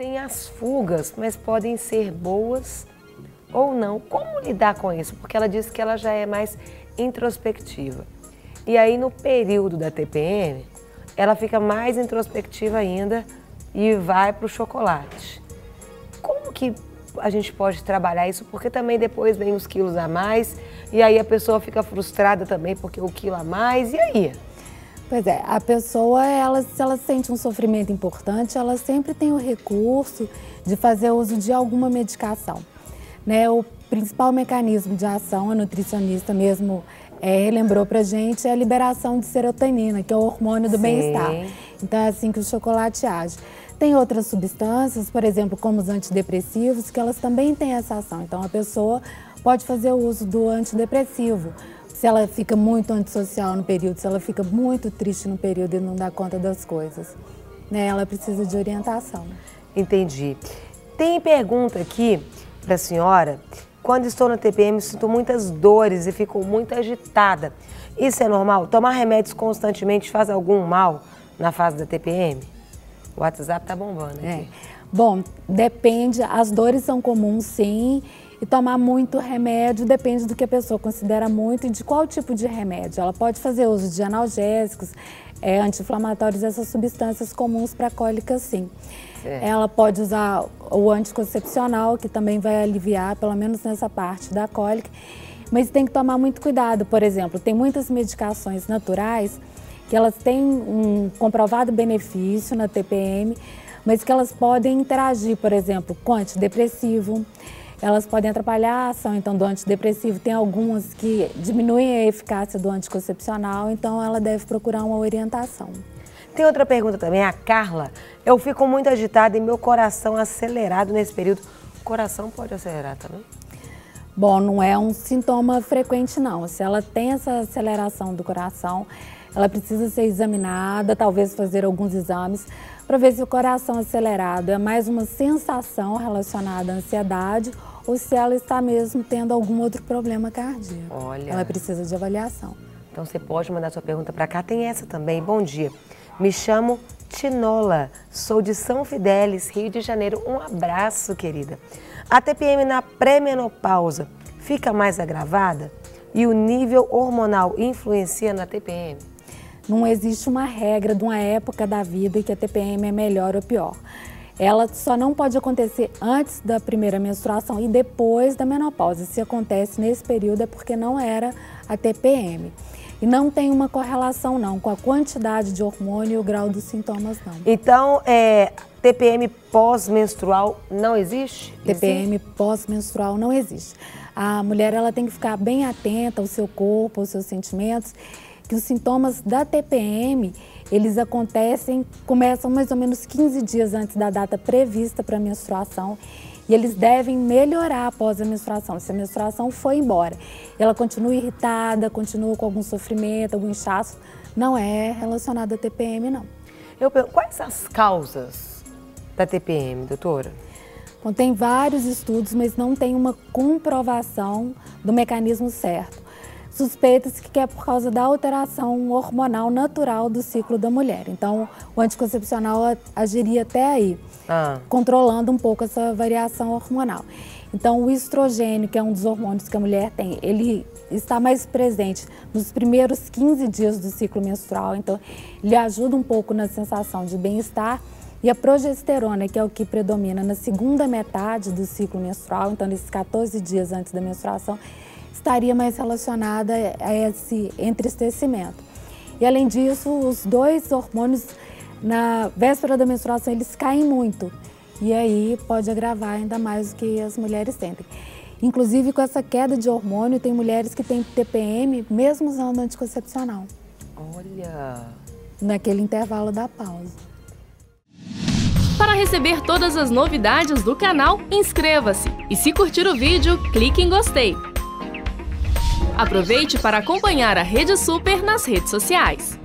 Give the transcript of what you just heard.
tem as fugas, mas podem ser boas ou não. Como lidar com isso? Porque ela disse que ela já é mais introspectiva. E aí, no período da TPM, ela fica mais introspectiva ainda e vai para o chocolate. Como que a gente pode trabalhar isso? Porque também depois vem os quilos a mais e aí a pessoa fica frustrada também porque o quilo a mais, e aí? Pois é, a pessoa, se ela sente um sofrimento importante, ela sempre tem o recurso de fazer uso de alguma medicação. Né? O principal mecanismo de ação, a nutricionista mesmo relembrou pra gente, é a liberação de serotonina, que é o hormônio do bem-estar. Então é assim que o chocolate age. Tem outras substâncias, por exemplo, como os antidepressivos, que elas também têm essa ação. Então a pessoa pode fazer uso do antidepressivo. Se ela fica muito antissocial no período, se ela fica muito triste no período e não dá conta das coisas, né? Ela precisa de orientação. Entendi. Tem pergunta aqui para a senhora. Quando estou na TPM, sinto muitas dores e fico muito agitada. Isso é normal? Tomar remédios constantemente faz algum mal na fase da TPM? O WhatsApp tá bombando aqui. Bom, depende. As dores são comuns, sim. E tomar muito remédio depende do que a pessoa considera muito e de qual tipo de remédio. Ela pode fazer uso de analgésicos, anti-inflamatórios, essas substâncias comuns para cólica, sim. Ela pode usar o anticoncepcional, que também vai aliviar, pelo menos nessa parte da cólica. Mas tem que tomar muito cuidado. Por exemplo, tem muitas medicações naturais que elas têm um comprovado benefício na TPM, mas que elas podem interagir, por exemplo, com antidepressivo. Elas podem atrapalhar a ação, então, do antidepressivo. Tem algumas que diminuem a eficácia do anticoncepcional, então ela deve procurar uma orientação. Tem outra pergunta também, a Carla. Eu fico muito agitada e meu coração acelerado nesse período. O coração pode acelerar também? Bom, não é um sintoma frequente, não. Se ela tem essa aceleração do coração, ela precisa ser examinada, talvez fazer alguns exames, para ver se o coração acelerado é mais uma sensação relacionada à ansiedade ou se ela está mesmo tendo algum outro problema cardíaco. Olha. Ela precisa de avaliação. Então você pode mandar sua pergunta para cá. Tem essa também. Bom dia. Me chamo Tinola, sou de São Fidélis, Rio de Janeiro. Um abraço, querida. A TPM na pré-menopausa fica mais agravada? E o nível hormonal influencia na TPM? Não existe uma regra de uma época da vida em que a TPM é melhor ou pior. Ela só não pode acontecer antes da primeira menstruação e depois da menopausa. Se acontece nesse período é porque não era a TPM. E não tem uma correlação, não, com a quantidade de hormônio e o grau dos sintomas, não. Então, TPM pós-menstrual não existe? TPM pós-menstrual não existe. A mulher ela tem que ficar bem atenta ao seu corpo, aos seus sentimentos, que os sintomas da TPM, eles começam mais ou menos 15 dias antes da data prevista para a menstruação. E eles devem melhorar após a menstruação. Se a menstruação foi embora, ela continua irritada, continua com algum sofrimento, algum inchaço, não é relacionado à TPM, não. Quais as causas da TPM, doutora? Bom, tem vários estudos, mas não tem uma comprovação do mecanismo certo. Suspeita-se que é por causa da alteração hormonal natural do ciclo da mulher. Então, o anticoncepcional agiria até aí, controlando um pouco essa variação hormonal. Então, o estrogênio, que é um dos hormônios que a mulher tem, ele está mais presente nos primeiros 15 dias do ciclo menstrual. Então, ele ajuda um pouco na sensação de bem-estar. E a progesterona, que é o que predomina na segunda metade do ciclo menstrual, então, nesses 14 dias antes da menstruação, estaria mais relacionada a esse entristecimento. E além disso, os dois hormônios, na véspera da menstruação, eles caem muito. E aí pode agravar ainda mais o que as mulheres sentem. Inclusive, com essa queda de hormônio, tem mulheres que têm TPM mesmo usando anticoncepcional. Olha! Naquele intervalo da pausa. Para receber todas as novidades do canal, inscreva-se. E se curtir o vídeo, clique em gostei. Aproveite para acompanhar a Rede Super nas redes sociais.